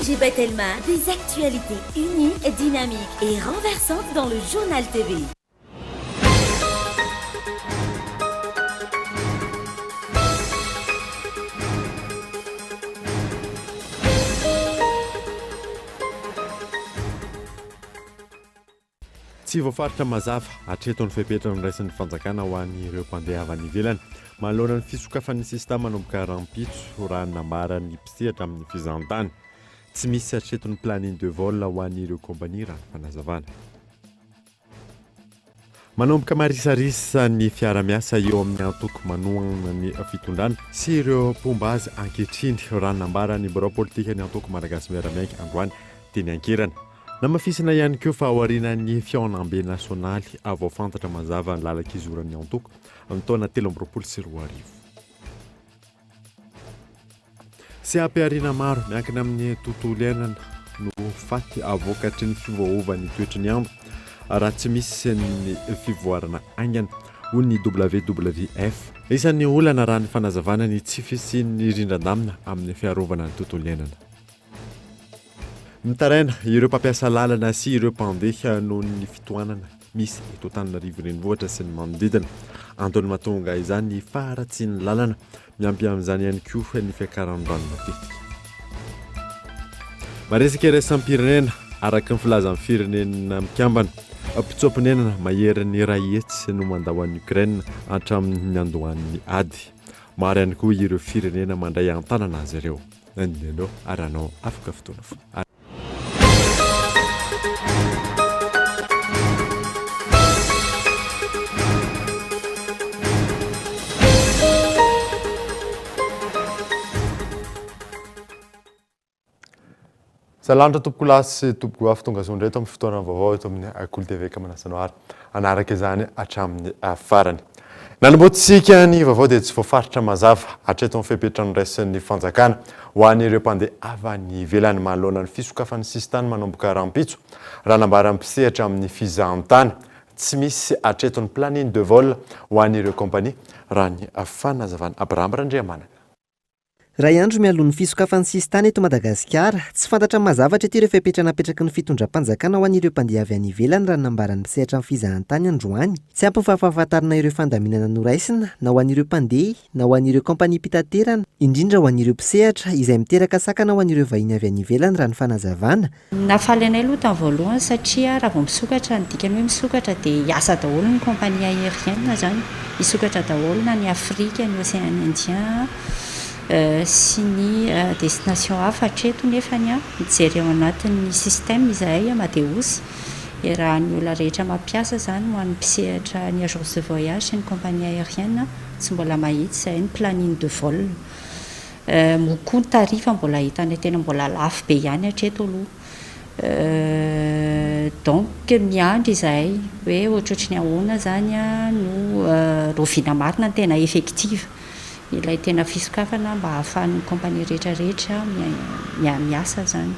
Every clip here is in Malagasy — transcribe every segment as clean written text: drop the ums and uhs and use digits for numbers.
Jibat Elma, des actualités uniques, dynamiques et renversantes dans le journal TV. Tsy voafaritra mazava hatreto ny fepetra ny raisin'ny fanjakana ho an'ireo mpandeha avy any ivelany manoloana ny fisokafan'ny sistema manomboka rampitso raha nambarany mpisehatra amin'ny fizahantany tsy misy hatreto ny planning de vol ho an'ireo kompania raha fanazavana manomboka marisarisa ny fiara-miasa eo amin'ny antoko manohana ny fitondrana sy ireo pombazy ankehitriny raha nambarany bureau politika ny antoko Malagasy miaramianky androany teny ankirana namafisina ihany koa fa aorianan'ny fiaonambe nasionaly avao fantatra mazava ny lalak'izoran'ny antoko amin'ny taona 2024 sy ampiarina maro miankina amin'ny tontolo iainana no faty avoakatry ny fivoaovan'ny toetry ny andro raha tsy misy ny fivoarana aingana hoy ny WWF isan'ny olana raha ny fanazavana ny tsy fisian'ny rindran-damina amin'ny fiarovana ny tontolo iainana mitaraina ireo mpampiasa lalana sy ireo mpandeha noho ny fitoanana misy eto Antananarivo renivohitra sy ny manodidina antony mahatonga izany faharatsian'ny lalana miampy amin'izany ihany koa ny fiakaran-drano matetika maresaka iraisam-pirenena araka ny filazan'ny firenena mikambana mpitsompinenana maherin'ny rahetsy no mandao an'ny Ukraine hatramin'ny andohan'ny ady maro ihany koa ireo firenena mandray antanana azy ireo nandianao ary anao afaka fotoana fo Salandra tompoko lasy tompoko aftonga sondreto amin'ny fotoana vaovao eto amin'ny Kolo TV Kamanasanoara anaraka izany hatramin'ny farany. Nanamboatsika ny vaovao dia tsy voafaritra mazava hatreto ny fepetra ny raisin'ny fanjakana ho an'ireo mpandeha avy any ivelany manoloana ny fisokafan'ny sistema manomboka rampitso raha nambarany mpisehatra amin'ny fizahantany tsy misy hatreto ny planning de vol ho an'ireo kompania raha ny fanazavana Abraham Randriamanana. Ray andro mialohan'ny fisokafan'ny sistana eto Madagasikara, tsy fantatra mazava hatreto ireo fepetra napetraky ny fitondram-panjakana ho an'ireo mpandeha avy any ivelany raha nambarany mpisehatra amin'ny fizahantany androany. Tsy ampy ny fahafantarana ireo fandaminana noraisina na ho an'ireo mpandeha na ho an'ireo kompania mpitaterana, indrindra ho an'ireo mpisehatra izay miteraka sakana ho an'ireo vahiny avy any ivelany raha ny fanazavana. Nafaly anay aloha tamin'ny voalohany satria raha vao misokatra ny dikany hoe misokatra dia hiasa daholo ny kompania aérienne zany, misokatra daholo na ny Afrika, ny Océan Indien sy ny destination hafa hatreto nefany mijery ao anatin'ny système izahay Amadeus raha ny olona rehetra mampiasa zany ho an'ny mpisehatra ny agence de voyage sy ny compagnie aérienne tsy mbola mahitsy izay ny planning de vol mokoa ny tarifa mbola hitany tena mbola lafo be ihany hatreto aloha donc miandry izahay hoe ohatrohatry ny ahoana zany no roviana marina ny tena effective ilay tena fisokafana mba hahafahan'ny kompania rehetrarehetra miasa zany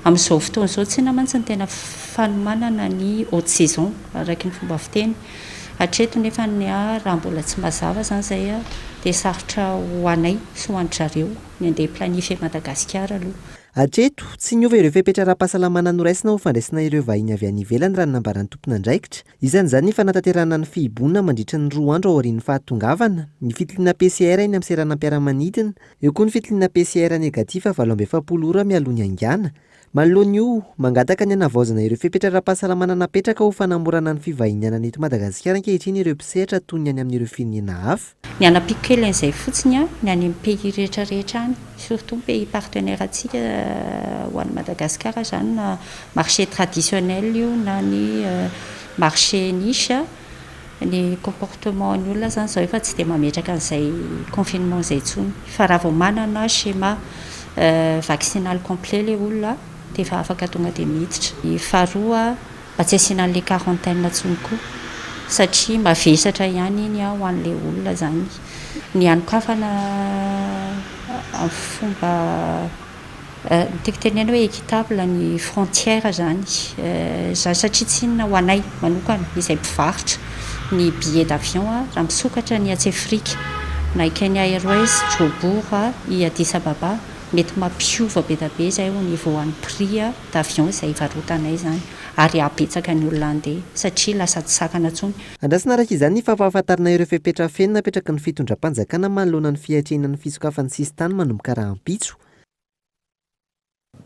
amin'izao fotoana izao tsy namantsy ny tena fanomanana ny haute saison araka ny fomba fiteny hatreto nefa ny raha mbola tsy mazava zany zay dia sarotra ho anay sy ho an-drareo ny andeha planify Madagasikara aloha. Hatreto tsy niova ireo fepetra ara-pahasalamana noraisina ho fandraisina ireo vahiny avy any ivelany raha nambarany tompona andraikitra. Isan'izany ny fanatanterahana ny fihibonana mandritra ny 2 andro ao aorian'ny fahatongavana, ny fitiliana PCR eny amin'ny seranam-piaramanidina, eo koa ny fitiliana PCR negatif 7 ora mialoha ny angana. Manoloana io mangataka ny hanavaozana ireo fepetra ara-pahasalamana napetraka ho fanamorana ny fivahinianana eto Madagasikara ankehitriny ireo mpisehatra toy ny any amin'ireo firenena hafa. Ny anapiako kely an'izay fotsiny ny any amin'ny pays rehetrarehetra any, surtout pays partenaire atsika ho an'ny Madagasikara zany na marché traditionnel io na ny marché niche ny comportement ny olona zany zao efa tsy dia mametraka an'izay confinement izay intsony fa raha vao manana schéma vaccinal complet le olona dia efa afaka tonga dia miditra. Faharoa mba tsy asiana an'ilay quarantaine intsony koa satria mavesatra ihany iny ho an'ilay olona zany. Ny anokafana amin'ny fomba tekitenena hoe équitable ny frontière zany satria tsy inona ho anay manokana izay mpivarotra ny billet d'avion raha misokatra ny Atsy Afrika na Kenya Airways, Joburg i Addis Ababa mety mampiova be da be zay ho niveau an'ny prix d'avion izay varotanay zany ary apetsaka ny olona andeha satria lasa tsy sakana ntsony. Andrasina araka izany fa fahafantarana ireo fepetra feno napetraka ny fitondram-panjakana manoloana ny fiatrenan'ny fisokafan'ny sisitany manomboka raha ampitso.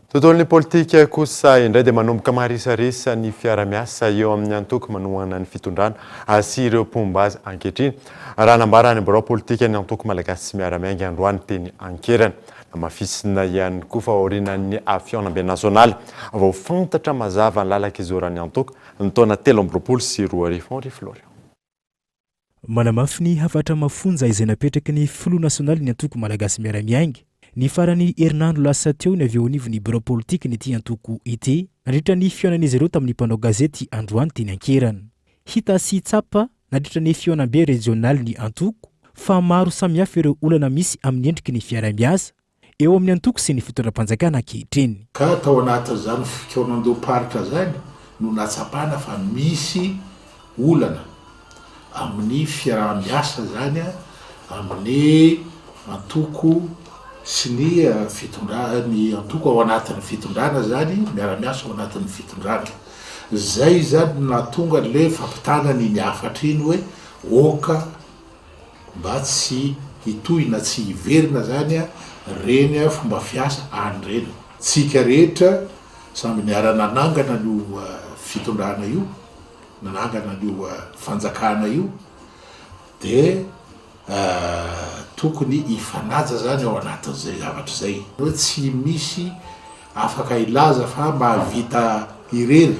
Tontolon'ny politika kosa indray dia manomboka maharisarisa ny fiara-miasa eo amin'ny antoko manohana ny fitondrana sy ireo mpombazy ankehitriny. Raha nambarany birao politika ny antoko malagasy miara-miainga androany teny ankerana. Mafisina ihany koa fa aorinan'ny fianambe nasionaly vao fantatra mazava ny lalaka izoran'ny antoko ny taona 2023 sy 2024. Manamafy ny hafatra mafonja izay napetraky ny filoha nasionaly ny antoko malagasy miara-miainga. Ny farany herinandro lasa teo ny avy eo anivon'ny birao politika ny ty antoko ity nandritra ny fihaonan'izy ireo tamin'ny mpanao gazety androany teny ankerana. Hita sy tsapa nandritra ny fihaonambe regionaly ny antoko fa maro samihafa ireo olana misy amin'ny endriky ny fiara-miasa eo amin'ny antoko sy ny fitondram-panjakana ankehitriny. Ka tao anatin'izany fikaonandoparitra zany no natsapana fa misy olana amin'ny fiara-miasa zany amin'ny antoko sy ny fitondrany antoko ao anatin'ny fitondrana zany miara-miasa ao anatin'ny fitondrana. Zay zany natonga le fampitanany ny afatra iny hoe oka mba tsy hitohina tsy hiverina zany reny fomba fiasa any reny. Tsika rehetra samby niara-nanangana io fitondrana io, nanangana io fanjakana io de tokony ifanaja zany ao anatin'izay zavatra zay. Hoe tsy misy afaka ilaza fa mahavita irery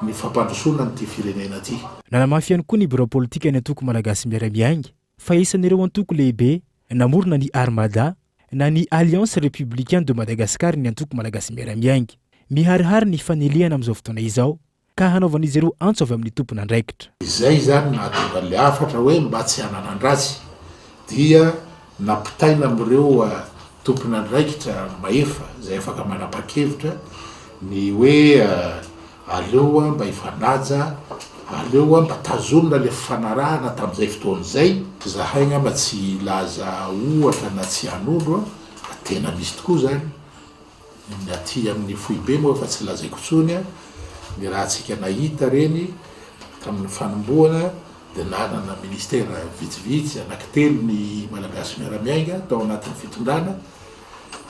ny fampandrosoana n'ity firenena ty. Nanamafy ihany koa ny birao politika ny antoko malagasy miara-miainga fa isan'ireo antoko lehibe namorona ny Armada na ny Alliance Républicaine de Madagascar ny antoko malagasy miara-miainga. Miharihary ny fanelihana amin'izao fotoana izao ka hanaovan'izy ireo antso avy amin'ny tompona andraikitra. Izay zany nahatonga le afatra hoe mba tsy hananandratsy dia nampitaina amin'ireo tompona andraikitra maefa zay afaka manapa-kevitra ny hoe aleo mba ifanaja, aleo mba tazonina le fanarahana tamin'izay fotoana zay. Zahaigna mba tsy laza ohatra na tsy hanondro tena misy tokoa zany ny aty amin'ny foibe moa fa tsy lazaiko tsony ny raha tsika nahita reny tamin'ny fanomboana de nanana ministera vitsivitsy anankitelo ny malagasy miara-miainga tao anatin'ny fitondrana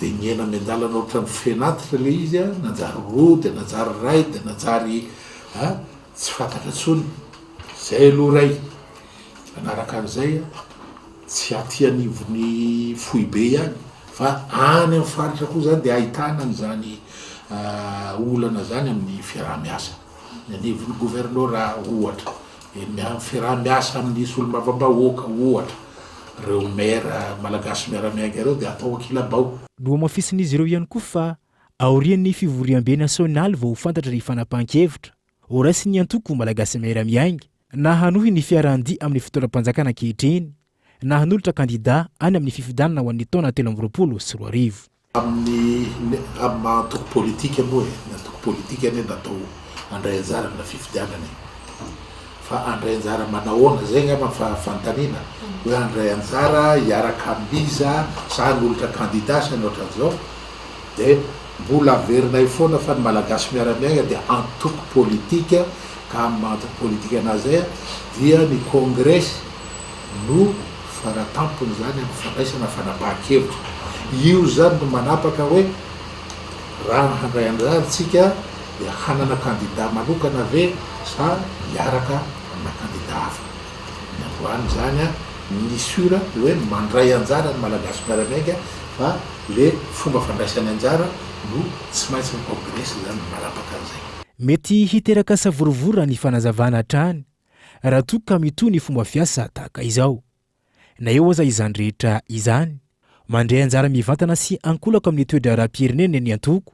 de niena amiandalana ohatrany fenatitra le izy nanjary roa de nanjary ray de nanjary tsy fantatra tsony zay aloha ray anaraka an'izay tsy aty anivony foibe ihany fa any amin'ny faritra koa zany de ahitana an'izany olana zany amin'ny fiaraha-miasa ny anivony gouvernora ohatra fiaraha-miasa amin'ny solomavambahoaka ohatra reo maire malagasy miara-miainga ireo de atao ankilabao. No mafisin'izy ireo ihany koa fa aorian'ny fivoriam-be nasionaly vao fantatra ny fanapahan-kevitra ho raisy ny antoko malagasy miara-miainga na hanohy ny fiarahandi amin'ny fitondram-panjakana ankehitriny na hanolotra kandida any amin'ny fifidanana ho an'ny taona 2024 sy 2024. Amin'ny antoko politika moa ny antoko politika ane natao andray anjara amina fifidianana fa andray anjara manahoana zay ngamba fanontaniana hoe andray anjara hiaraka ambiza sa hanolotra kandida sa ny ohatran'izao de mbola averinay foana fa ny malagasy miara-miainga de antoko politika ka amin'ny antoko politika anazy zay dia ny congrès no faratampony zany amin'ny fandraisana fanapahan-kevitra. Io zany no manapaka hoe raha handray anjara tsika de hanana kandida manokana ve sa hiaraka amina kandida hafa. Ny androany zany ny sura hoe mandray anjara ny malagasy miara-miainga fa le fomba fandraisany anjara no tsy maintsy ny congrès zany manapaka an'izay. Mety hiteraka savorovora ny fanazavana hatrany raha toa ka mitohy ny fomba fiasa tahaka izao. Na eo aza izany rehetra izany mandray anjara mivantana sy ankolaka amin'ny toedra ara-pirenena ny antoko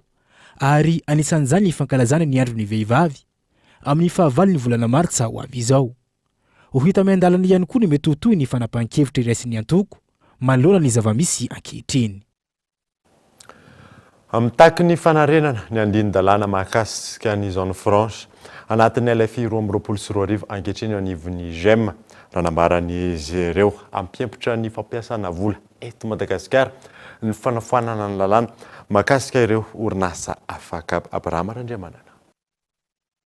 ary anisan'izany ny fankalazana ny andron'ny vehivavy amin'ny fahavaliny volana martsa ho avy izao. Ho hita amin'ny ihany koa ny mety ho toy ny fanapahan-kevitra iraisin'ny antoko manoloana ny zava-misy ankehitriny. Amitaky ny fanarenana ny andinin-dalàna mahakasika ny zone franche anatin'ny LFI 2024 ankehitriny anivon'ny GEM raha nambaran'izy ireo ampiempotra ny fampiasana vola eto Madagasikara ny fanafoanana ny lalàna mahakasika ireo orinasa afaka Abrahama Randriamanana.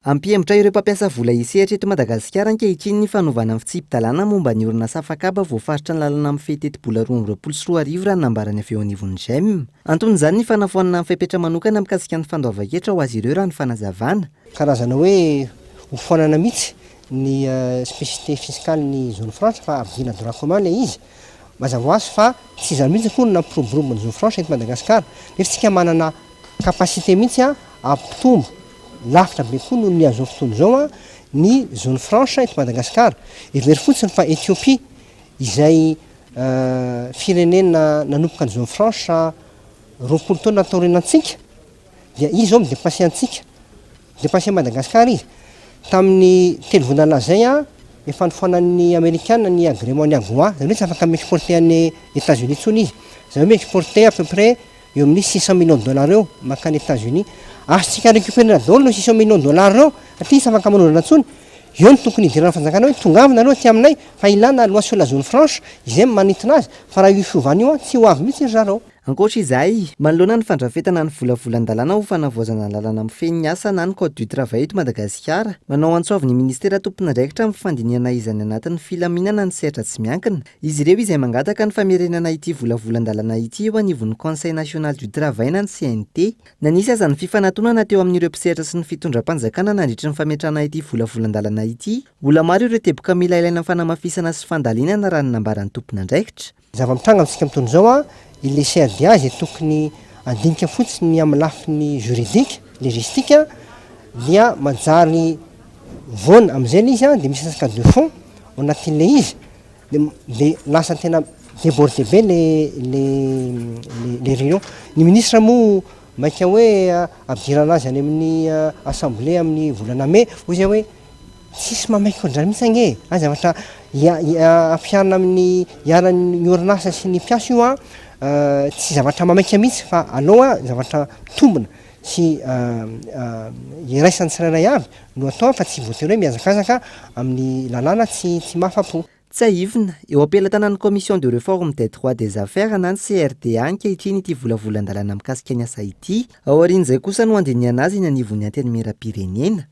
Ampihemitra ireo mpampiasa vola isehatra eto Madagasikara ankehitriny ny fanovana amin'ny fitsipy-dalàna momba ny orinasa afakaba voafaritra ny lalana amin'ny fehitetim-bola 2024 raha nambarany avy eo anivon'ny GEM. Anton'izany ny fanafoanana amin'ny fepetra manokana mikasika ny fandoava-ketra ho azy ireo raha ny fanazavana. Karazana hoe hofanana mihitsy ny spécificité fiscale ny zone franche fa abdina droit commun le izy. Mazava ho azy fa tsy izany mihitsy koa nampiroborobo ny zone franche eto Madagasikara. Nefa tsika manana capacité mihitsy ampitombo lafitra be koa noho ny azao fotoana izao ny zone franche eto Madagasikara. Every fotsiny fa Éthiopie izay firenena nanomboka ny zone franche 20 taona taorianantsika dia izy zao midépassé antsika, dépassé Madagasikara izy. Tamin'ny telo volana zay efa nifoanan'ny Américaine ny agrément ny AGOA, zany hoe tsy afaka m'exporter any États-Unis tsony izy. Zany hoe exporter à peu près eo amin'ny 600 millions de dollars eo makany États-Unis. Azontsika récupérer daholo 600 millions de dollars eo, atria tsy afaka manondrana tsony. Eo ny tokony hidirana fanjakana hoe tongavina aloha ty aminay fa ilana loi sur la zone franche izay manintona azy fa raha io fiovana io tsy ho avy mihitsy ry zareo. Ankoatra izay, manoloana ny fandrafetana ny volavolan-dalàna ho fanavoazana ny lalàna amin'ny fen'ny asa na ny code du travail eto Madagasikara, manao antsoavy ny ministera tompona andraikitra amin'ny fandiniana izany anatin'ny filaminana ny sehatra tsy miankina. Izy ireo izay mangataka ny famerenana ity volavolan-dalàna ity eo anivon'ny Conseil national du travail na ny CNT. Nanisy aza ny fifanantonana teo amin'ireo mpisehatra sy ny fitondram-panjakana nandritra ny fametrana ity volavolan-dalàna ity. Mbola maro ireo teboka mila ilaina amin'ny fanamafisana sy fandalinana raha ny nambaran'ny tompona andraikitra. Zava-mitranga amintsika amin'itony izao il les CRDA izay tokony andinika fotsiny amin'ny lafiny juridique, légistique dia manjary voana amin'izay izy dia misy resaka de fond ao anatin'ilay izy dia lasa tena débordé be les réunions. Ny ministre moa maika hoe ampidirana azy any amin'ny assemblée amin'ny volana mai hoy izay hoe tsisy mamaiky ohatrany mihitsy ange zavatra ampiarina amin'ny iaran'ny orinasa sy ny mpiasa io tsy zavatra mamaika mihitsy fa alao zavatra tombona sy iraisan'ny tsirairay avy no atao fa tsy voatery hoe miazakazaka amin'ny lalàna tsy mahafa-po. Tsy ahivina, eo am-pelatanan'ny commission de réforme des droits des affaires na ny CRDA ankehitriny ity volavolan-dalàna mikasika ny asa ity. Ao aorian'izay kosa no andinihana azy ny anivon'ny antenimieram-pirenena.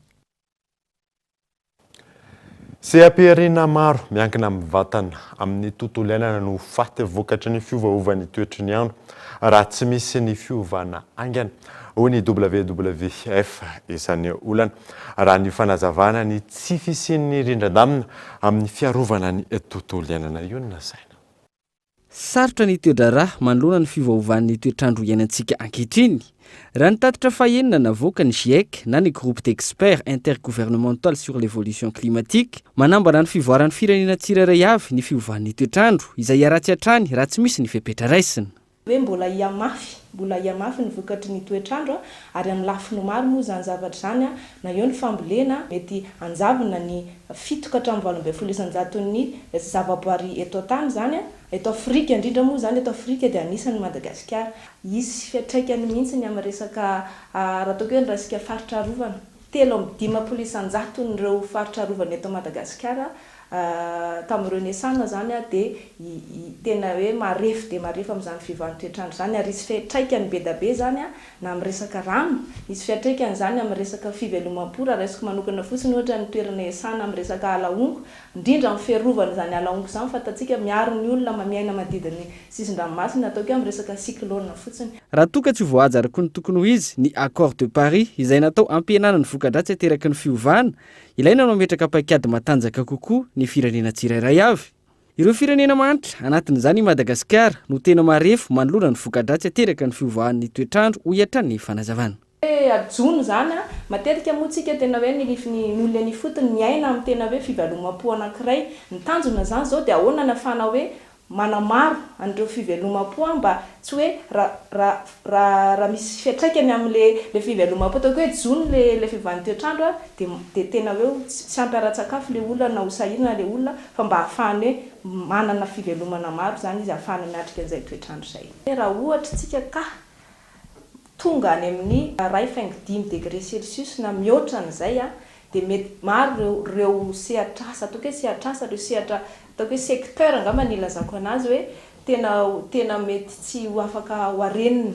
Seha-piarina maro miankina amin'ny vatana amin'ny tontolo iainana no faty vokatry ny fiovaovan'ny toetry ny andro raha tsy misy ny fiovana angana. Hoy ny WWF isan'ny olana raha ny fanazavana ny tsy fisian'ny rindran-damina amin'ny fiarovana ny tontolo iainana io no nasaina. Sarotra ny toedrarà manoloana ny fiovaovan'ny toetrandro iainantsika ankehitriny. Raha ny tatitra fahenina navoaka ny GIEC na ny groupe d'experts intergouvernemental sur l'évolution climatique manambana ny fivoaran'ny firenena tsirairay avy ny fiovan'ny toetrandro izay aratsy hatrany raha tsy misy ny fepetra raisina. Hoe mbola iamafy ny vokatry ny toetrandro ary amin'ny lafiny maro moa zany zavatra zany na eo ny fambolena mety anjavona ny 7.7 ny zavaboary eto tany zany eto Afrika indrindra moa zany eto Afrika dia anisan'ny Madagasikara isy fiatraikany mihitsy ny amin'ny resaka raha toko hoe resaka faritra arovana 3.5 nireo faritra arovana eto Madagasikara tamin'ireo nesana zany dia tena hoe marefo amin'izany fiovan'ny toetrandro zany ary isy fiatraikany be da be zany na amin'ny resaka rano isy fiatraikany zany amin'ny resaka fivelomam-po raha resaka manokana fotsiny ohatra ny toerana esana amin'ny resaka alaongo indrindra amin'ny fiarovana zany alaongo zany fatatsika miaro ny olona mamiaina manodidina sisin-dranomasina ataoko amin'ny resaka cyclone fotsiny. Raha toka tsy voahaja araka ny tokony ho izy ny accord de Paris izay natao ampihenana ny voka-dratsy ateraky ny fiovana ilaina no ametraka paikady matanjaka kokoa ny firenena tsirairay avy. Ireo firenena manitra anatin'izany Madagasikara no tena marefo manoloana ny voka-dratsy ateraky ny fiovahan'ny toetrandro ho hiatran'ny fanazavana. Ajono zany matetika moa tsika tena hoe ny olona ny fotony ny aina amin'ny tena hoe fivelomam-po anankiray ny tanjona zany zao dia ahoana nafana hoe manamaro an'ireo fivelomam-po mba tsy hoe raha misy fiatraikany amin'le fivelomam-po ataoko hoe jono le fiovan'ny toetrandro dia tena hoe tsy ampy-ara-tsakafo le olona na ho sahirana le olona fa mba ahafahany hoe manana fivelomana maro zany izy ahafahany miatrika an'izay toetrandro zay. Raha ohatra tsika ka tonga any amin'ny 2.5 degré Celsius na mihoatra an'izay dia mety maro ireo sehatrasa ataoko hoe sehatrasa ireo sehatra ataoko hoe secteur angamba ny ilazako anazy hoe tena mety tsy ho afaka hoarenina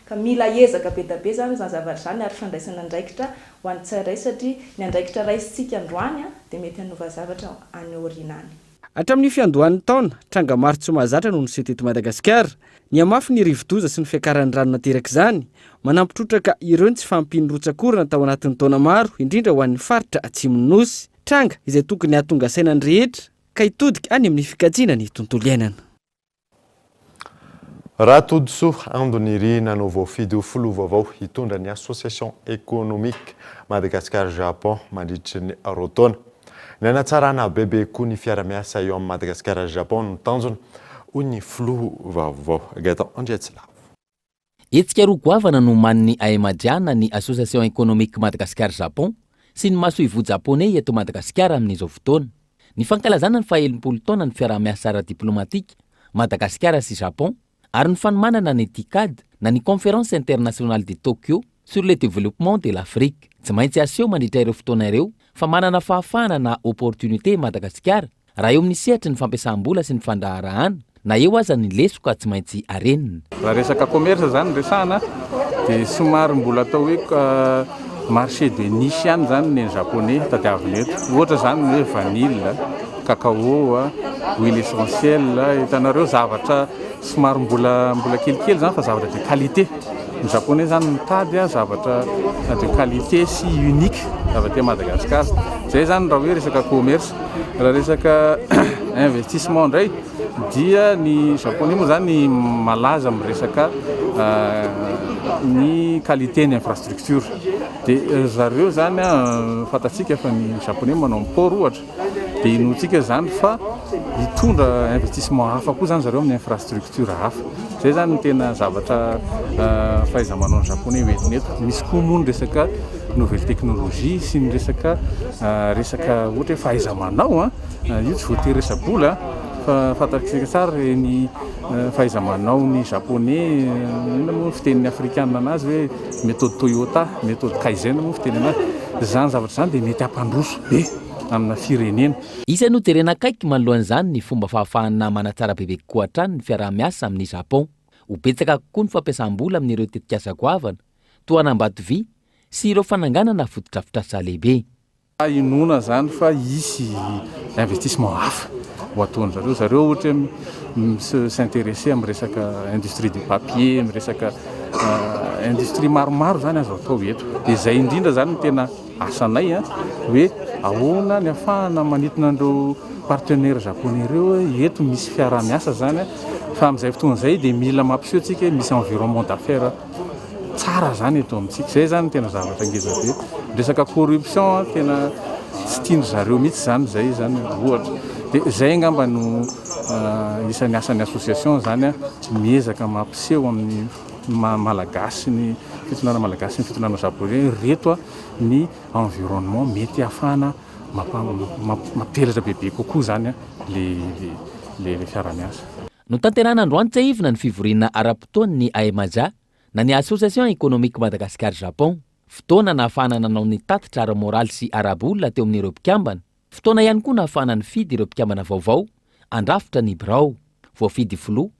ka mila ezaka be da be zany zavatra zany ary fandraisana andraikitra ho an'ny tsirairay satria ny andraikitra raisitsika androany dia mety hanova zavatra any aoriana any. Hatramin'ny fiandohan'ny taona tranga maro tsy mahazatra no nisy teto Madagasikara. Ny amafy ny rivo-doza sy ny fiakaran'ny rano nateraka izany manampitrotraka ireo ny tsy fampiany rotsakorana tao anatin'ny taona maro indrindra ho an'ny faritra atsimon'ny nosy. Tranga izay tokony hahatonga sainany rehetra ka hitodika any amin'ny fikajiana ny tontolo iainana. Raha todosoa Andoniry nanao voafidy ho filoha vaovao hitondra ny Association économique Madagascar-Japon mandritry ny roa taona. Ny anatsarana bebe koa ny fiara-miasa eo amin'ny Madagascar-Japon no tanjona hoy ny filoha vaovao Gaëtan Andriatsilavo. Hetsika roa goavana no man'ny aimadiana ny Association économique Madagascar-Japon sy ny masoivo japonais eto Madagasikara amin'izao fotoana. Ny fankalazana ny 70 taona ny fiara-miasa ara-diplomatika Madagasikara sy Japon ary ny fanomanana ny TICAD na ny conférence internationale de Tokyo sur le développement de l'Afrique. Tsy maintsy aseho mandritra ireo fotoana ireo fa manana fahafahana na opportunité Madagasikara raha eo amin'ny sehatra ny fampiasam-bola sy ny fandaharahana na eo aza ny lesoka tsy maintsy arenina. Raha resaka commerce zany resahana dia somary mbola atao hoe marché de niche ihany zany ny japonais tadiavina eto. Ohatra zany hoe vanille, cacao, huile essentielle, hitanareo zavatra somary mbola kelikely zany fa zavatra de qualité. Ny japonais zany mitady zavatra de qualité sy unique zavatra Madagascar. Zay zany raha hoe resaka commerce. Raha resaka investissement ndray dia ny japonais moa zany malaza amin'ny resaka ny qualité ny infrastructure. Dia zareo zany fatatsika fa ny japonais manao port ohatra dia inotsika zany fa hitondra investissement hafa koa zany zareo amin'ny infrastructure hafa. Zay zany tena zavatra fahaiza-manao ny japonais hoentiny eto. Misy koa moa ny resaka nouvelle technologie sy ny resaka ohatra hoe fahaiza-manao io tsy voatery resa-bola fa fatatsika tsara ny fahaiza-manao ny japonais ina moa fitenin'ny afrikanina anazy hoe méthode Toyota, méthode Kaizen moa fiteniny anazy. Zany zavatra zany dia mety hampandroso be amina firenena. Isany ho terena akaiky manoloan'izany ny fomba fahafahana manatsara bebe kokoa hatrany ny fiaraha-miasa amin'ny Japon. Ho betsaka kokoa ny fampiasam-bola amin'ireo tetikasa goavana, toa hanambato vy sy ireo fananganana fotodrafitrasa lehibe. Inona zany fa hisy investissement hafa ho ataon'zareo. Zareo ohatra s'intéresser amin'ny resaka industrie du papier, amin'ny resaka industrie maromaro zany azo atao eto. Dia izay indrindra zany tena asanay hoe ahoana ny ahafahana manitona andreo partenaire japonais ireo eto misy fiaraha-miasa zany fa amin'izay fotoana izay dia mila mampiseho tsika misy environnement d'affaires tsara zany eto amintsika. Zay zany tena zavatra ngeza be. Resaka corruption tena tsy tiany zareo mihitsy zany zay zany ohatra. Dia zay angamba no isan'ny asan'ny association zany miezaka mampiseho amin'ny malagasy ny fitonana malagasy ny fitonana japonais reto ny environnement mety ahafahana mampielatra bebe kokoa zany le fiara-miasa. No tanterana androany tsy ahivina ny fivoriana ara-potoany ny AEMAJA na ny Association économique Madagascar-Japon. Fotoana nahafahana nanao ny tatitra ara-moraly sy ara-bolona teo amin'ireo mpikambana. Fotoana ihany koa nahafahana ny fidy ireo mpikambana vaovao, andrafitra ny birao, voafidy filoha,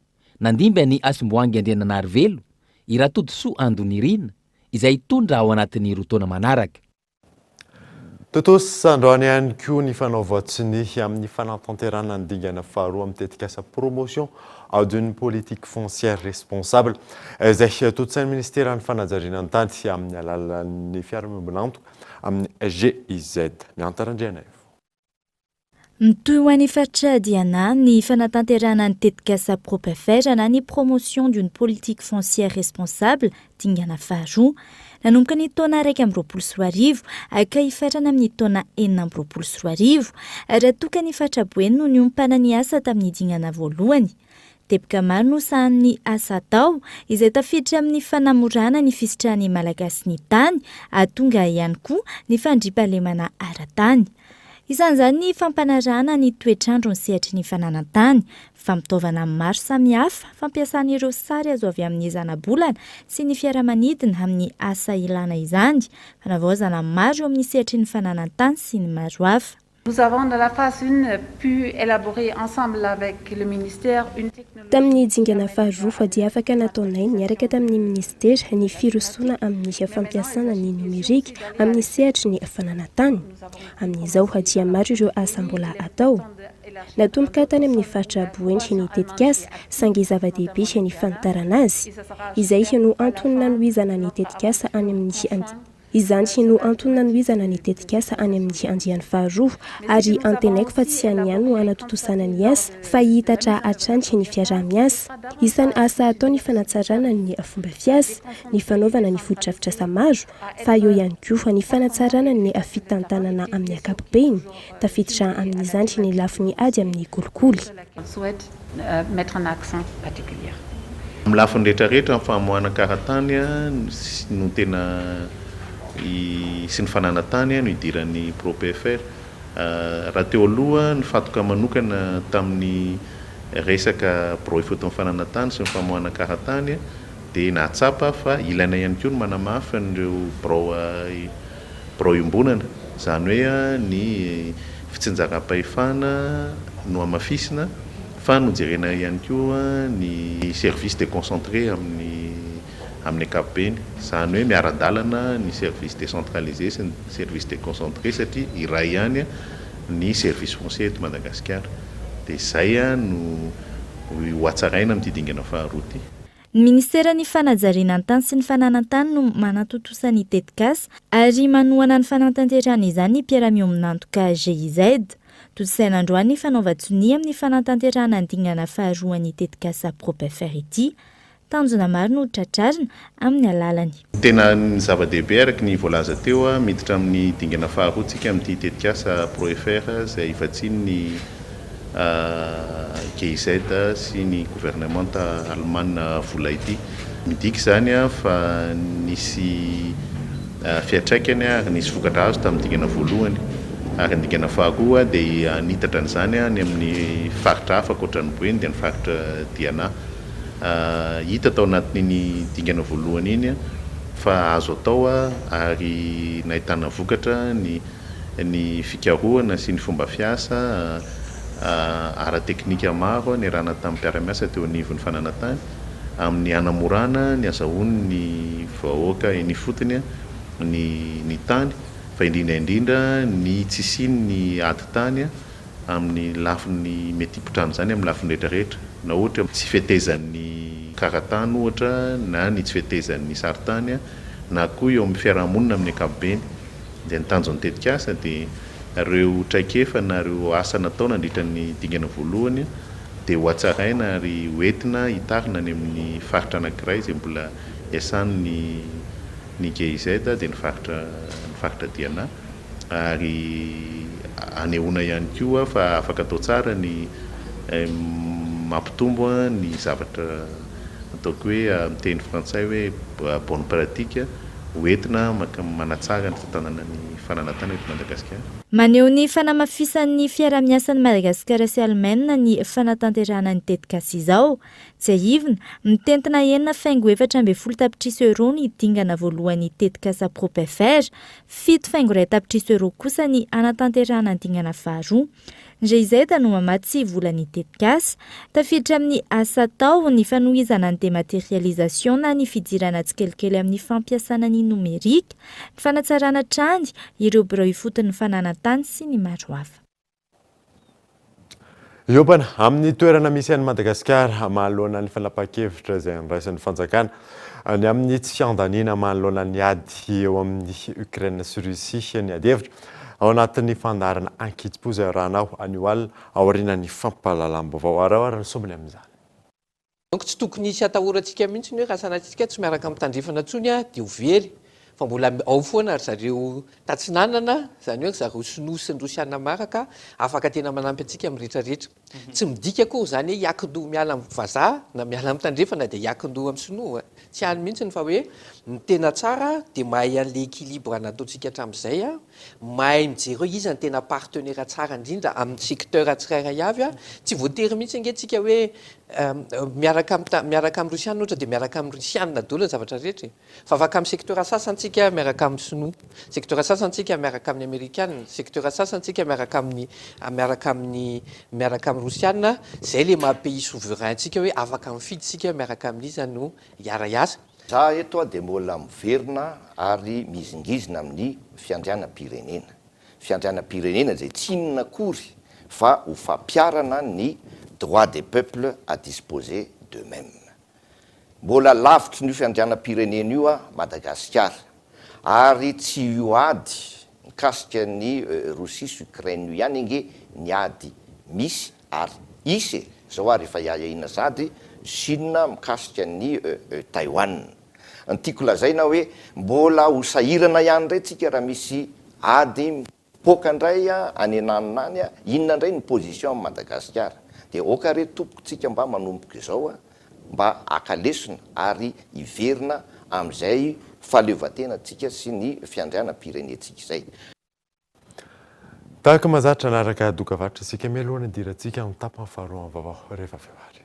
nandimby ny Asimboangy Andriananarivelo, i Ratodosoa Andonirina, izay tondra ao anatin'ny roa taona manaraka. Totosy androany ihany koa ny fanaovatsiny amin'ny fanatanterana ny dingana faharoa amin'ny tetikasa promotion d'une politique foncière responsable izay totsain'ny ministeran'ny fanajariana ny tany amin'ny alalan'ny fiarahamonimbanantoka amin'ny GIZ. Miantarandriana io. Mitohy ho an'ny faritra Diana ny fanatanterana ny tetikasa propefera na ny promotion d'une politique foncière responsable dingana faharoa nanomboka ny taona 2024 aka hifatrana amin'ny taona 2024 raha toka ny fatra Boeny no niompana ny asa tamin'ny dingana voalohany. Teboka maro no sahan'ny asa tao izay tafiditra amin'ny fanamorana ny fisitrahany malagasy ny tany atonga ihany koa ny fandriampahalemana ara-tany. Isan'izany ny fampanarahana ny toetrandro ny sehatry ny fananantany, fampitaovana maro samihafa, fampiasan'ireo sary azo avy amin'ny zana-bolana sy ny fiaramanidina amin'ny asa ilana izany, fanavaozana maro amin'ny sehatry ny fananantany sy ny maro hafa. Nous avons dans la phase 1 pu élaborer ensemble avec le ministère une technologie. Tamin'ny dingana faharoa dia afaka nataonay niaraka tamin'ny ministera ny firosoana amin'ny fampiasana ny nomerika amin'ny sehatra ny fananantany. Amin'izao dia maro ireo asa mbola atao. Natomboka tany amin'ny faritra Boendy ny tetikasa sangy zava-dehibe ny fanitarana azy. Izay no antonona nohizana ny tetikasa any amin'ny izany no antonona nohizana ny tetikasa any amin'ny andiany faharoa ary antenaiko fa tsy any ihany no anatotosana ny asa fa hitatra hatrany ny fiarah-miasa. Isan'ny asa atao ny fanatsarana ny fomba fiasa, ny fanaovana ny fotodrafitrasa maro, fa eo ihany koa ny fanatsarana ny fitantanana amin'ny ankapobeny, tafiditra amin'izany ny lafiny ady amin'ny kolikoly. Amin'ny lafiny rehetrarehetra amin'ny famoahana karatany no tena sy ny fananantany no idiran'ny ProPFR. Raha teo aloha ny fatoka manokana tamin'ny resaka birao ifoton'ny fananantany sy ny famoahana karatany dia nahatsapa fa ilaina ihany koa ny manamafy an'ireo birao iombonana, izany hoe ny fitsinjaram-pahefana no amafisina fa nojerena ihany koa ny service déconcentré amin'ny ankapobeny, izany hoe miara-dalana ny service décentralisé sy ny service déconcentré satria iray ihany ny service foncier eto Madagasikara. Dia izay no hoatsaraina amin'ity dingana faharoa ity. Ny Ministeran'ny Fanajarianan-tany sy ny Fananantany no manatotosa ny tetikasa ary manohana ny fanatanterahana izany ny mpiara-miombonantoka GIZ. Tosaina androany fanaova-tsonia amin'ny fanatanterahana ny dingana faharoa ny tetikasa ProPFR ity. Tanjona maro no tratrarina amin'ny alalany. Tena ny zava-dehibe araka ny voalaza teo miditra amin'ny dingana faharoa tsika amin'ity tetikasa ProPFR izay ivatsiny ny GIZ sy ny gouvernement Allemagne vola ity. Midika izany fa nisy fiantraikany ary nisy vokatra azo tamin'ny dingana voalohany ary ny dingana faharoa dia nitatra an'izany ny amin'ny faritra hafa ankoatran'ny Boeny dia ny faritra Diana. Hita tao anatin'ny dingana voalohany iny fa azo atao ary nahitana vokatra ny fikarohana sy ny fomba fiasa ara-teknika maro ny rana tamin'ny mpiara-miasa teo anivon'ny fananantany amin'ny hanamorana ny azahoany ny vahoaka ny fotony ny tany fa indrindra ny tsisiny ny ady tany amin'ny lafiny mety hipotrano izany amin'ny lafiny rehetrarehetra, na ohatra tsy fihetezan'ny karatany ohatra na ny tsy fihetezan'ny saritany na koa eo amin'ny fiarahamonina amin'ny ankapobeny. Dia ny tanjon'ny tetikasa dia ireo traikefa na ireo asa natao nandritra ny dingana voalohany dia hoatsaraina ary hoentina hitarina any amin'ny faritra anankiray izay mbola iasan'ny GIZ dia ny faritra Diana ary anehoana ihany koa fa afaka atao tsara ny mampitombo ny zavatra ataoko hoe miteny frantsay hoe bonne pratique hoentina manatsara ny fitanana ny fananantany eto Madagasikara. Maneho ny fanamafisan'ny fiara-miasan'ny Madagasikara sy Alemaina ny fanatanterahana ny tetikasa izao. Tsy ahivina, mitentina enina faingo 4.4 tapitrisa euro ny dingana voalohany tetikasa ProPFR, 7.2 tapitrisa euro kosa ny anatanterahana ny dingana faharoa. GIZ no mamatsy volan'ny tetikasa, tafiditra amin'ny asa tao ny fanohizana ny dématérialisation na ny fidirana tsikelikely amin'ny fampiasana ny nomerika, ny fanatsarana trany, ireo birao ifoton'ny fananantany sy ny maro hafa. Iopana amin'ny toerana misy an'i Madagasikara manoloana ny fanapa-kevitra izay andraisan'ny fanjakana ny amin'ny tsy fiandaniana manoloana ny ady eo amin'ny Ukraine sy Russie ny ady hevitra ao anatin'ny fandarana ankitso izay rahanao anio alina aorianan'ny fampahalalam-baovao arahoara ny sombiny amin'izany. Donc tsy tokony hisy atahorantsika mihitsy ny hoe raha sanatsika tsy miaraka amin'ny tandrifana intsony dia ho very fa mbola ao foana ry zareo tatsinanana izany hoe zareo sinoa sy ny rosiana maraka afaka tena manampy antsika amin'ny rehetrarehetra. Tsy midika koa izany hoe hiakin-doha miala amin'ny vazaha na miala amin'ny tandrefana dia hiakin-doha amin'ny sinoa. Tsy hany mihitsy fa hoe ny tena tsara dia mahay an'ilay équilibre nataontsika hatramin'izay mahay mijery hoe iza ny tena partenaire tsara indrindra amin'ny secteur tsirairay avy tsy voatery mihitsy angentsika hoe miaraka amin'ny rosiana ohatra dia miaraka amin'ny rosiana daholo ny zavatra rehetra fa afaka amin'ny secteur sasany sasantsika miaraka amin'ny sinoa, secteur sasantsika miaraka amin'ny américaine, secteur sasantsika miaraka amin'ny rosiana, zay le maha pays souverain tsika hoe afaka mifidysika miaraka amin'izy no iara-iasa. Za eto a dia mbola miverina ary mizingizina amin'ny fiandrianam-pirenena. Fiandrianam-pirenena zay tsy inona akory fa ho fampiarana ny droit des peuples à disposer d'eux-mêmes. Mbola lavitry n'io fiandrianam-pirenena io a Madagasikara, ary tsy io ady mikasika ny Rosia sy Ukraine io ihany inge ny ady misy ary isy zao ary efa iahiahina sady Chine mikasika ny Taïwan. Ny tiako lazaina hoe mbola ho sahirana ihany indray tsika raha misy ady mipoaka indray any ananonany inona indray ny position amin'ny Madagasikara. Dia oka re tompokotsika mba manomboka izao mba akalesona ary iverina amin'izay fahaleovan-tenantsika sy ny fiandrianam-pirenentsika izay. Tahaka mahazatra anaraka doka vatra isika mialohana dirantsika amin'ny tapany faharoa amin'ny vaovao rehefa fevary.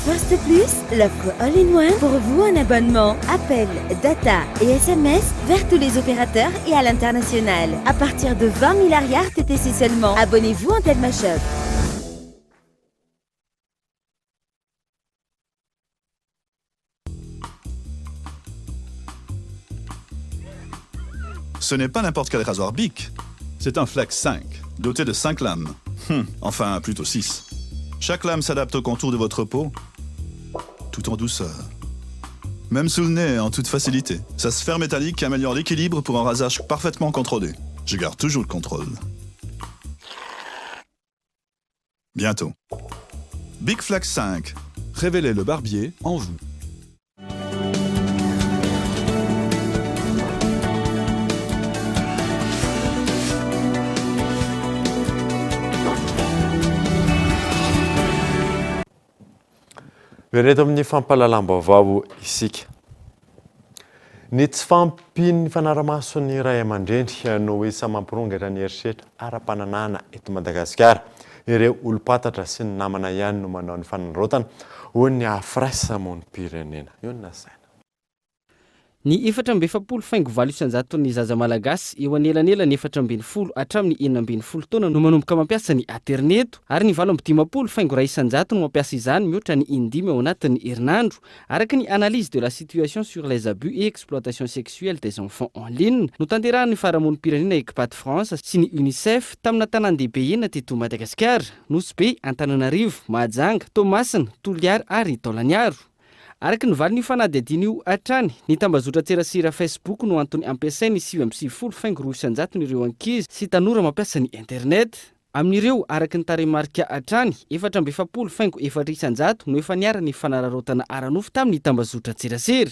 First Plus, l'offre all-in-one pour vous en abonnement, appel, data et SMS vers tous les opérateurs et à l'international. À partir de 20 milliards TTC seulement. Abonnez-vous en Telma Shop. Ce n'est pas n'importe quel rasoir Bic. C'est un Flex 5, doté de 5 lames. Enfin, plutôt 6. Chaque lame s'adapte au contour de votre peau, tout en douceur. Même sous le nez, en toute facilité. Sa sphère métallique améliore l'équilibre pour un rasage parfaitement contrôlé. Je garde toujours le contrôle. Bientôt. Big Flex 5. Révélez le barbier en vous. Vereto amin'ny fampahalalam-baovao isika. Ny tsy fampiny fanaramason'ny ray aman-dreny no hoe samampirongatra ny herisetra ara-pananana eto Madagasikara. Ireo olom-patatra sy ny namana ihany no manao ny fanarotana ho ny afrasa monim-pirenena. Io ny nasaina. Ny 4.7 isanjaton'ny zaza malagasy eo anelanelany 4.10 hatramin'ny 6.10 taona no manomboka mampiasa ny interneto ary ny 8.2 isanjato no mampiasa izany mihoatra ny 5 ao anatin'ny herinandro. Araka ny analyse de la situation sur les abus et exploitation sexuelle des enfants en ligne no tanterahan'ny faramonim-pirenena Ekipaty France sy ny UNICEF tamina tanan-dehibe enina teto Madagasikara, Nosy, Antananarivo, Mahajanga, Tomasina, Toliara ary Taolaniaro. Araka ny valin'io fanadihadiana io hatrany, ny tambazotra tserasera Facebook no antony ampiasainy 7.0 isanjato ireo ankizy sy tanora mampiasa ny internet. Amin'ireo araka ny tarehimarika hatrany 4.4 isanjato no efa niara ny fanararotana aranofo tamin'ny tambazotra tserasera.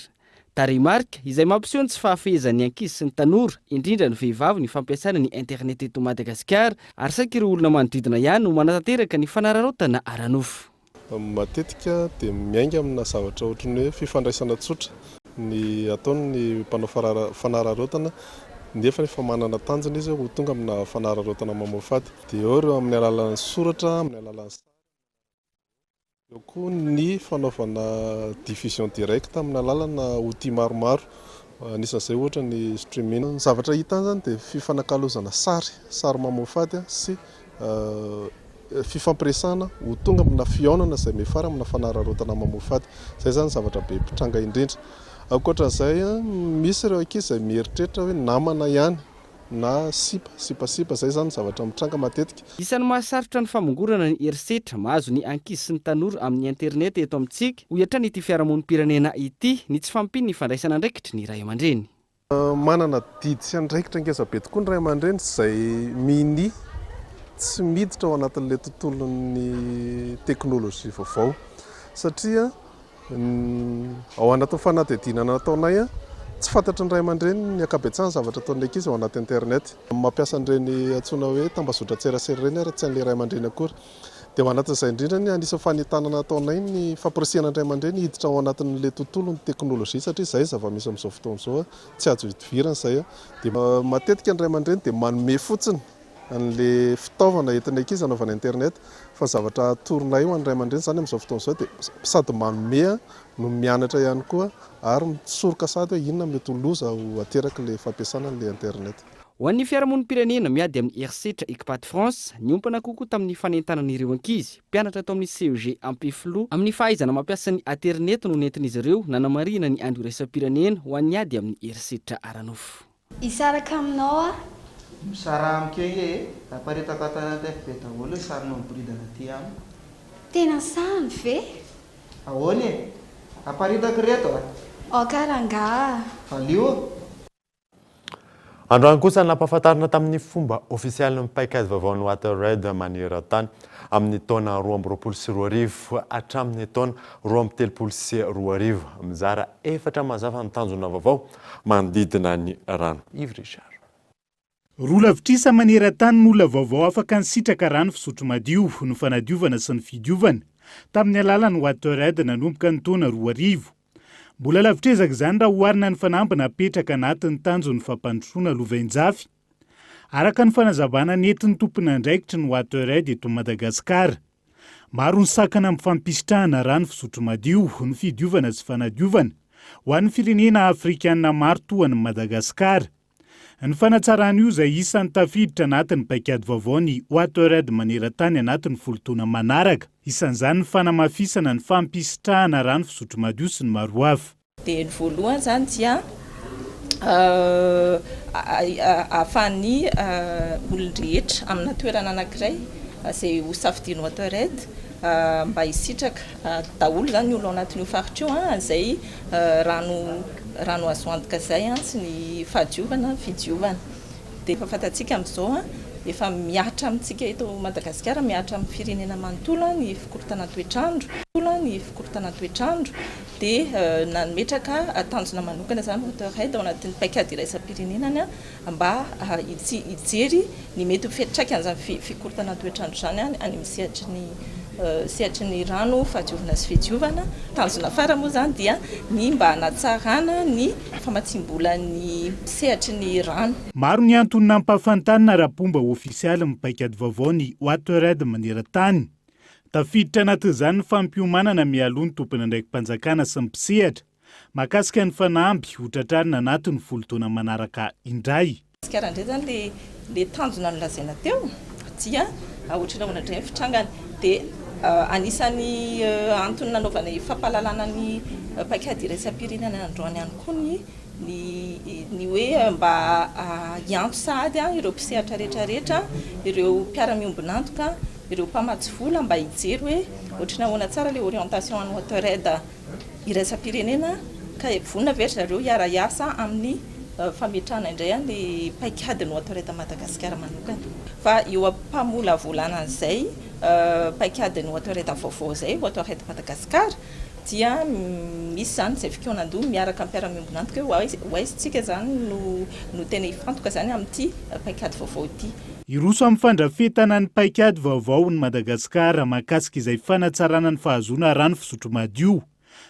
Tarehimarika izay mampiseho ny tsy fahafehezan'ny ankizy sy ny tanora, indrindra ny vehivavy ny fampiasana ny internet eto Madagasikara, ary saika ireo olona manodidina ihany no manatanteraka ny fanararotana aranofo. Matetika dia miainga amina zavatra ohatrany hoe fifandraisana tsotra ny ataony mpanao fanararotana nefa efa manana tanjona izy ho tonga amina fanararotana mamoafaty dia eo amin'ny alalan'ny soratra, amin'ny alalan'ny sary. Eo koa ny fanaovana diffusion directe amin'ny alalana outil maromaro. Anisan'izay ohatra ny streaming. Ny zavatra hita zany dia fifanakalozana sary mamoafaty sy fifampiresana ho tonga amina fiaonana izay mefara amina fanararotana mamoafaty. Zay zany zavatra be mpitranga indrindra. Ankoatran'izay misy ireo ankizy izay mieritreritra hoe namana ihany na sipasipa zay zany zavatra mitranga matetika. Isan'ny mahasarotra ny famongorana ny herisetra mahazo ny ankizy sy ny tanora amin'ny internet eto amintsika ho hiatrany ity fiarahamonim-pirenena ity ny tsy fampiny ny fandraisana andraikitry ny ray aman-dreny. Manana didy sy andraikitra ngeza be tokoa ny ray aman-dreny izay mini tsy miditra ao anatin'ilay tontolon'ny teknôlôjia vaovao satria ao anatin'ny fanadihadiana nataonay tsy fantatry ny ray aman-dreny ny akabetsahany zavatra ataon'ny ankizy ao anaty internet. Mampiasa an'ireny antsoina hoe tambazotra tserasera ireny ary tsy an'ilay ray aman-dreny akory dia ho anatin'izay indrindra ny anisany fanentanana ataonay ny fampirisihana indray aman-dreny hiditra ao anatin'le tontolo ny teknôlôjia satria izay zava-misy amin'izao fotoana izao tsy azo hidivirana izay dia matetika indray aman-dreny dia manome fotsiny an'le fitaovana entinay ankizy anaovana internet fa zavatra toronay io an'ray aman-dreny zany amin'izao fotoana izao dia sady manome no mianatra ihany koa ary misoroka sady hoe inona mety ho loza ho ateraka le fampiasana an'le internet. Ho an'ny fiarahamonim-pirenena miady amin'ny herisetra ekipaty France, niompana kokoa tamin'ny fanentanan'ireo ankizy, mpianatra atao amin'ny CEG Ampiflo, amin'ny fahaizana mampiasa ny internet no nentin'izy ireo nanamarina ny andro iraisam-pirenena ho an'ny ady amin'ny herisetra aranofo. Isaraka aminao a? Misara amikeny aparetaka tanaty be daholo sarinao miboridana aty aminy. Tena samy ve? Ahoana e? Aparitaka reto karanga. Valio. Androany kosa nampahafantarina tamin'ny fomba ofisialy ny paikady vaovao ny Waterred maneran-tany amin'ny taona 2024 hatramin'ny taona 2023 mizara 4 mazava ny tanjona vaovao manodidina ny rano. Yves Richard. Rola-vitrisa maneran-tany n'olona vaovao afaka nisitraka rano fisotro madio no fanadiovana sy ny fidiovana tamin'ny alalan'ny Waterred nanomboka ny taona 2000. Mbola lavitrezaka izany raha oharina ny fanampy napetraka anatin'ny tanjon'ny fampandrosoana lovain-jafy. Araka ny fanazavana nentin'ny tompon'andraikitry ny Waterred eto Madagasikara. Maro ny sakana amin'ny fampisitrahana rano fisotro madio ny fidiovana sy fanadiovana ho an'ny firenena afrikanina maro toa ny Madagasikara. Ny fanatsarana io izay isan'ny tafiditra anatin'ny paikady vaovao ny Waterred maneran-tany anatin'ny folo-taona manaraka. Isan'izany ny fanamafisana ny fampisitrahana rano fisotro madio sy ny maro hafa. Dia ny voalohany zany dia ahafahan'ny olon-drehetra amina toerana anankiray izay ho safidian'ny Waterred mba hisitraka daholo zany ny olo anatin'io faritra io izay rano azo antoka izay sy ny fahadiovana fidiovana. Dia efa fantatsika amin'izao efa miatra amintsika eto Madagasikara, miatra amin'ny firenena manontolo ny fikorotana toetrandro dia nametraka tanjona manokana zany Waterred ao anatin'ny paikady iraisam-pirenenany mba hijery ny mety ho fiantraikany zany fikorotana toetrandro zany any amin'ny sehatry ny rano fahadiovana sy fidiovana. Tanjona fara moa zany dia ny mba hanatsarana ny famatsimbolan'ny sehatry ny rano. Maro ny antony nampahafantarina rapomba ofisialy amin'ny paikady vaovao ny Waterred maneran-tany. Tafiditra anatin'izany ny fampiomanana mialoha ny tompony andraiki-panjakana sy ny mpisehatra mahakasika ny fanampy ho tratrarina anatin'ny folo-taona manaraka indray. Karaha indray zany le tanjona nolazaina teo dia ohatrany indray fitrangana dia anisan'ny antony nanaovana fampahalalana ny paikady iraisam-pirenena androany ihany koa ny hoe mba hianto sahady ireo mpisehatra rehetrarehetra, ireo mpiara-miombonantoka, ireo mpamatsy vola mba hijery hoe ohatrany ahoana tsara le orientation an'ny Waterred iraisam-pirenena ka vonona vetra zareo hiara-iasa amin'ny fametrahana indray le paikadin'ny Waterred Madagasikara manokana. Fa eo ampamola volana an'izay paikadin'ny Waterred vaovao izay Waterred Madagasikara dia misy zany izay fikonan-doha miaraka amin'ny mpiara-miombonantoka hoe aisintsika zany no tena hifantoka zany amin'ity paikady vaovao ity. Iroso amin'ny fandrafetana ny paikady vaovao ny Madagasikara mahakasika izay fanatsarana ny fahazoana rano fisotro madio.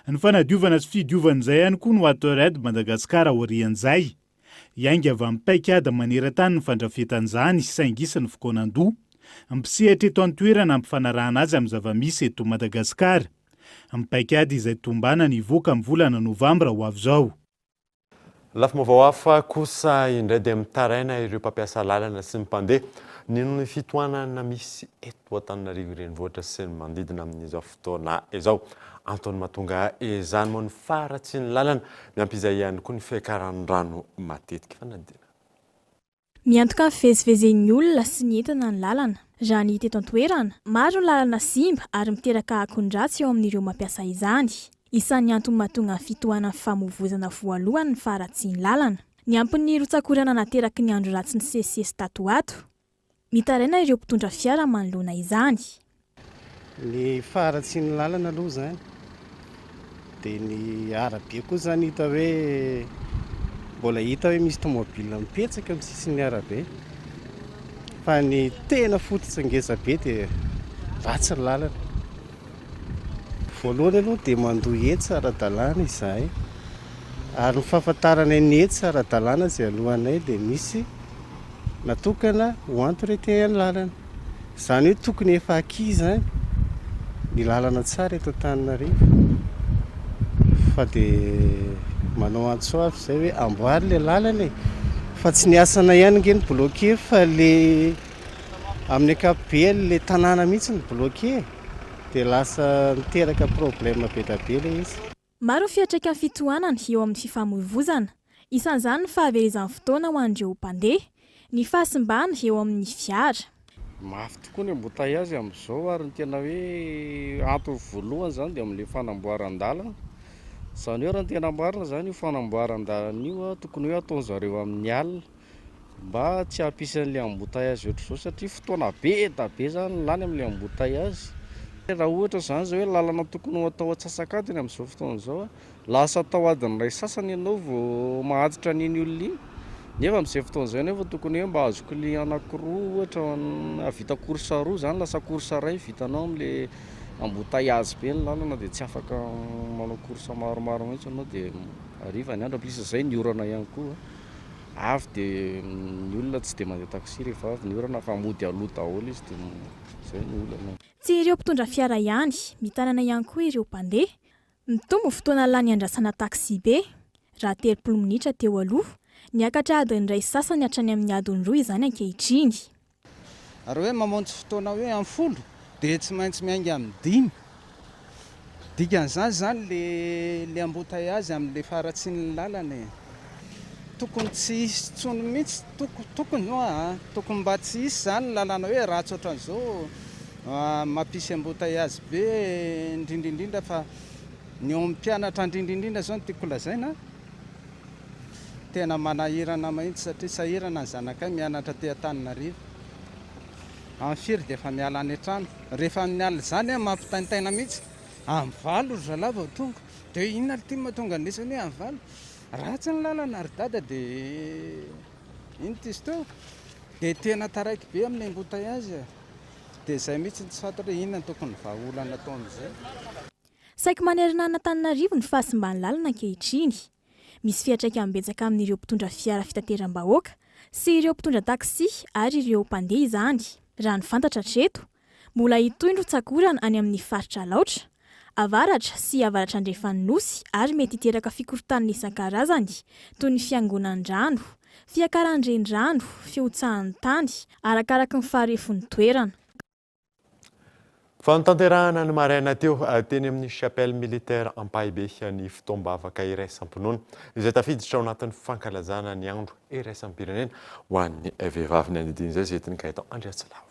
Ny fanadiovana sy fidiovana izay ihany koa ny Waterred Madagasikara aorian'izay. Iainga avy amin'ny paikady maneran-tany ny fandrafetan'izany saingisy ny fikonan-doha. Mpisehatra eto an-toerana ampifanarahana azy amin'ny zava-misy eto Madagasikara. Amin'ny paikady izay tombana nivoaka amin'ny volana Novambra ho avy izao. Lafy vaovao hafa kosa indray dia mitaraina ireo mpampiasa lalana sy ny mpandeha ny fitohanana misy eto Antananarivo renivohitra sy ny manodidina amin'izao fotoana izao. Antony mahatonga izany moa ny faratsy ny lalana miampy izay ihany koa ny fiakaran'ny rano matetika fanadina. Miantoka fivezivezen'ny olona sy ny entana ny lalana. Raha ny hita eto an-toerana, maro ny lalana simba ary miteraka akon-dratsy eo amin'ireo mampiasa izany. Isan'ny antony mahatonga fitohanana famovozana voalohany ny faratsy ny lalana. Ny ampin'ny rotsakorana nateraky ny andro ratsy ny sesesy tato ato. Mitaraina ireo mpitondra fiara manoloana izany. Ny faratsy ny lalana aloha zany dia ny arabe koa zany hita hoe mbola hita hoe misy tomobile mipetsaka amin'ny sisin'ny arabe. Fa ny tena fototsy ngeza be dia ratsy ny lalana. Voalohany aloha dia mandoa hetsy ara-dalàna izahay, ary ny fahafantarana ny hetsy ara-dalàna izay alohanay dia misy natokana ho antoreteny ny lalana. Izany hoe tokony efa akiza ny lalana tsara eto Antananarivo, fa dia manao antsoavy izay hoe amboary ilay lalana e. Fa tsy ny asana ihany nge ny bloqué, fa le amin'ny ankapobeny le tanàna mihitsy ny bloqué, dia lasa miteraka problème be da be ilay izy. Maro fiatraika ny fitohanana eo amin'ny fifamoivoizana, isan'izany ny fahavelezan'ny fotoana ho an'ireo mpandeha, ny fahasimbana eo amin'ny fiara. Mafy tokoa ny embouteillage amin'izao, ary ny tena hoe antony voalohany zany dia amin'ilay fanamboaran-dalana. Izany hoe raha ny tena marina zany io fanamboaran-dalana io tokony hoe ataon'zareo amin'ny alina mba tsy hampisan'ilay embouteillage ohatr'izao, satria fotoana be da be zany lany amin'ilay embouteillage. Raha ohatra zany zao hoe lalana tokony ho atao atsasakadiny amin'izao fotoana izao, lasa atao adiny ray sasany ianao vao mahatotra an'iny olona iny. Nefa amin'izay fotoana izay nefa tokony hoe mba azo client anankiroa ohatra vita course roa zany, lasa course ray vitanao amin'ilay embouteillage be ny lalana, dia tsy afaka manao course maromaro mihitsy anao, dia hariva ny andro. Plus izay ny orana ihany koa, avy dia ny olona tsy dia mandeha taxi rehefa avy ny orana, fa mody aloha daholo izy, dia izay ny olana. Tsy ireo mpitondra fiara ihany, mitanana ihany koa ireo mpandeha. Mitombo fotoana lany andrasana taxi be, raha 30 minitra teo aloha, niakatra adiny ray sasany hatrany amin'ny adiny 2 izany ankehitriny. Ary hoe mamonjy fotoana hoe amin'ny 10 dia tsy maintsy miainga amin'ny 5. Dikan'izany zany le embouteillage amin'ilay faratsian'ny lalana. Tokony tsy hisy tsony mihitsy, tokony mba tsy hisy zany lalana hoe ratsy ohatran'izao mampisy embouteillage be indrindraindrindra, fa ny ao amin'ny mpianatra indrindraindrindra zao no tiako lazaina, tena manahirana mahitsy satria sahirana ny zanakay mianatra ty Antananarivo. Amin'ny firy dia efa miala any an-trano, rehefa amin'ny alina zany mampitaintaina mihitsy, amin'ny valo ry zalahy vao tonga, dia inona ty mahatonga nesany hoe amin'ny valo, ratsy ny lalana ary dada, dia iny tizy teo, dia tena taraiky be amin'ny embouteillage, dia izay mihitsy tsy fantatra hoe inona tokony vahaolana ataon'izay. Saika manerana Antananarivo ny fahasimbany lalana ankehitriny. Misy fiatraikany betsaka amin'ireo mpitondra fiara fitateram-bahoaka sy ireo mpitondra taxi ary ireo mpandeha izany. Raha ny fantatra hatreto, mbola hitoindro tsakorana any amin'ny faritra laotra, avaratra sy avaratra andrefan'ny nosy, ary mety hiteraka fikorotanana isan-karazany toy ny fiangonan-drano, fiakaran-dren-drano, fiotsahan'ny tany, arakaraka ny faharefon'ny toerana. Fanatanterahana ny maraina teo teny amin'ny chapelle militaire Ampahibé ny fitoam-bavaka iraisam-pinoana izay tafiditra ao anatin'ny fankalazana ny andro iraisam-pirenena ho an'ny vehivavy ny andidian'izay zetiny Gaëtan Andriatsilavo.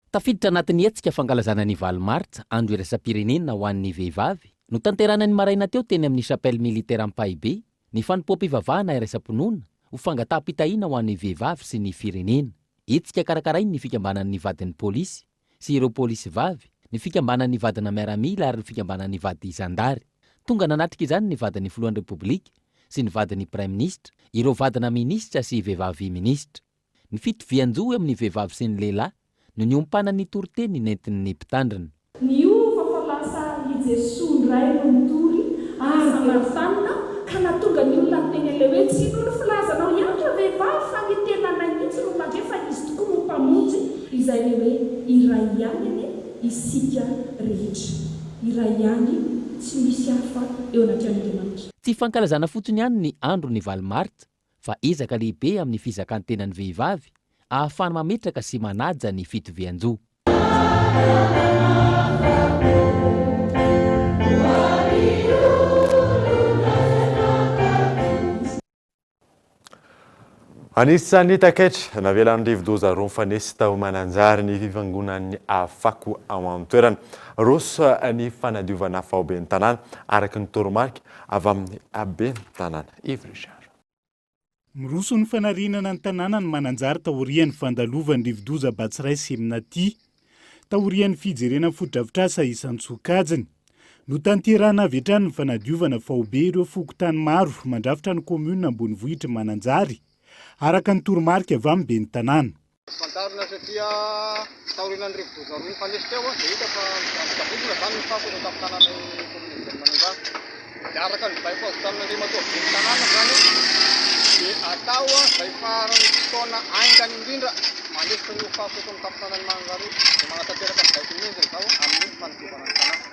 Tafiditra anatin'ny hetsika fankalazana ny valo martsa andro iraisam-pirenena ho an'ny vehivavy no tanterahana ny maraina teo teny amin'ny chapelle militaire Ampahibé ny fanompoam-pivavahana iraisam-pinoana ho fangataham-pitahiana ho an'ny vehivavy sy ny firenena. Hetsika karakarainy ny fikambanan'ny vadin'ny polisy sy ireo polisy vavy, ny fikambanan'ny vadina miaramila ary ny fikambanan'ny vady zandary. Tonga nanatrika izany ny vadin'ny filohan'ny repoblika sy ny vadin'ny prime ministre, ireo vadina minisitra sy vehivavy ministra. Ny fitovian-jo amin'ny vehivavy sy ny lehilahy no niompana ny toriteny nentin'ny mpitandrina. Ny ova fa lasa hijesoa ndray no mitory ary arafanina ka natonga ny olona teny le hoe tsy no filazanao ihany vehivavy fa ny tena nanitsy no mandrefa izy tokoa no mpamonjy izay le hoe iray ihany isika rehetra, iray ihany tsy misy hafa eo anaty Andriamanitra. Tsy fankalazana fotsiny ihany ny andro ny valo martsa fa ezaka lehibe amin'ny fizakan-tenan'ny vehivavy ahafahana mametraka sy manaja ny fitovian-jo. Anisan'ny takaitra navelan'ny rivo-doza roa mifanesy tao mananjary ny fivangonan'ny afako ao amin'ny toerana. Roso ny fanadiovana faoben'ny tanàna araka ny toromarika avy amin'ny aben'ny tanàna. Ivry. Miroso ny fanarinana ny tanàna ny mananjary taorian'ny fandalovan'ny rivo-doza Batsiray Seminaty, taorian'ny fijerena foto-drafitrasa isan-tsokajiny. No tanterahana avy hatrany ny fanadiovana faobe ireo fokotany maro mandrafitra ny komuna ambony vohitra mananjary araka ny toromarika avy amin'ny ben'ny tanàna. fantarina satria taorinan rivodoza roa nyfanesy teo a dia hita fa mitavokona zany ny fako eto tamin'ny tanàna komuniste mananjara dia araka ny vaiko azo tamina le matoavin'ny tanàna zany dia atao a zay farany fotoana aingany indrindra manesy reo fako eto amin'ny tamin'ny tanàny mananjara dia manatanteraka ny vaiko mihitsy zao amin'ny fanadiovana ny tanàna.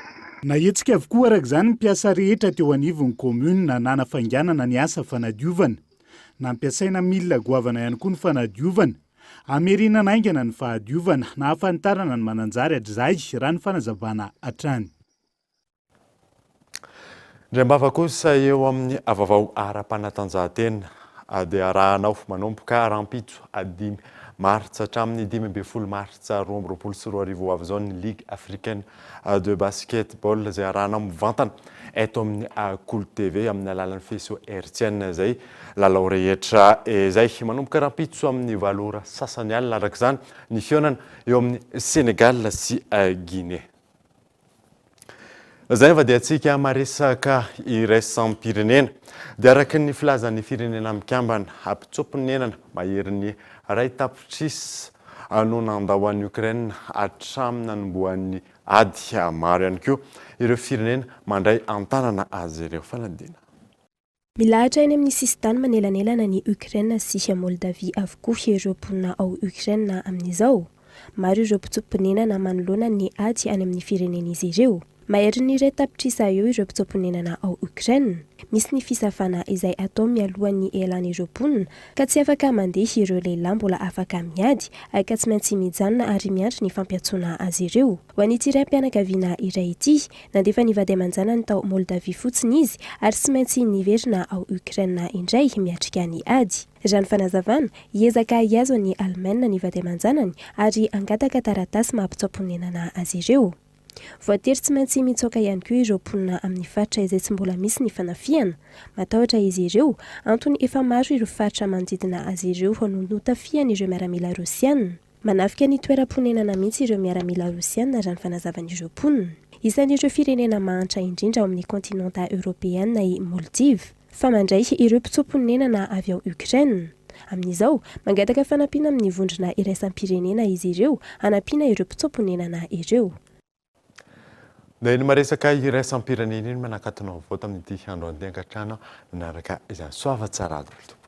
Nahetsika avokoa araka izany mpiasa rehetra teo anivon'ny komuna nanafanganana ny asa fanadiovana. Nampiasaina milina goavana ihany koa ny fanadiovana. Amerina aingana ny fahadiovana na hafantarana ny mananjary hatrizay raha ny fanazavana hatrany. Ndrembava kosa eo amin'ny vaovao ara-panatanjahantena dia arahanao manomboka rampitso 5 martsa hatramin'ny 12 martsa 2024 avy izao ny Ligue africaine de basketball izay arahanao mivantana eto amin'ny Kolo TV amin'ny alalan'ny faisceau hertzienne izay lalao rehetra izay manomboka rampitso amin'ny valora sasany alina araka izany ny fionana eo amin'ny Sénégal sy Guinée. Zay va dia antsika maresaka iraisam-pirenena dia araka ny filazan'ny firenena mikambana ampitsopony mahery ny ray tapitrisy no nandao an'i Ukraine hatramina nomboan'ny ady maro ihany koa ireo firenena mandray antanana azy ireo fanadina. Milahatra eny amin'ny sisintany manelanelana ny Ukraine sy Moldavia avokoa ireo mponina ao Ukraine amin'izao. Maro ireo mpitsoponenana manoloana ny ady any amin'ny firenena izy ireo. Mahery ny ray tapitrisa eo ireo mpitsoponenana ao Ukraine. Misy ny fisafana izay atao mialohan'ny elan'ireo mponina ka tsy afaka mandeha ireo lehilahy mbola afaka miady ka tsy maintsy mijanona ary miandry ny fampiantsoana azy ireo. Ho an'ity raim-pianakaviana iray ity, nandefa nivady aman-janany tao Moldavia fotsiny izy ary tsy maintsy niverina ao Ukraine indray miatrika ny ady. Raha ny fanazavana, hiezaka hiazo ny Alemaina nivady aman-janany ary angataka taratasy mampitsoponenana azy ireo. Voatery tsy maintsy mitsoaka ihany koa ireo mponina amin'ny faritra izay tsy mbola misy ny fanafiana. Matahotra izy ireo, antony efa maro ireo faritra manodidina azy ireo ho notafiany ireo miaramila Rosiana. Manafika ny toeram-ponenana mihitsy ireo miaramila Rosiana raha ny fanazavan'ireo mponina. Isan'ireo firenena mahantra indrindra ao amin'ny kontinenta Europeana i Moldive. Fa mandray ireo mpitsoponenana avy ao Ukraine. Amin'izao, mangataka fanampiana amin'ny vondrona iraisam-pirenena izy ireo, hanampiana ireo mpitsoponenana ireo. Dia ny maresaka iraisam-pirenena iny manakatonao vao tamin'ity andro andehankatrana nanaraka izany soava tsara azy tompoko.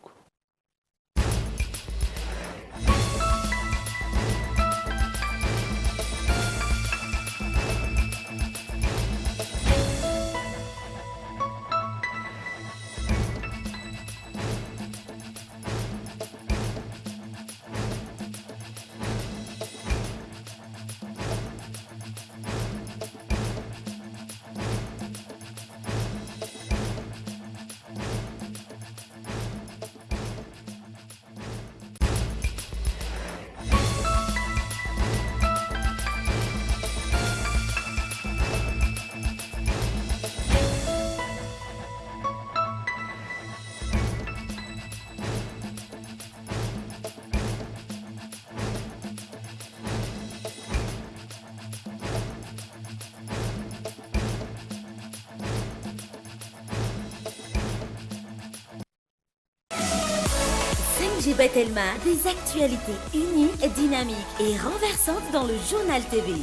Telma, des actualités uniques, dynamiques et renversantes dans le journal TV.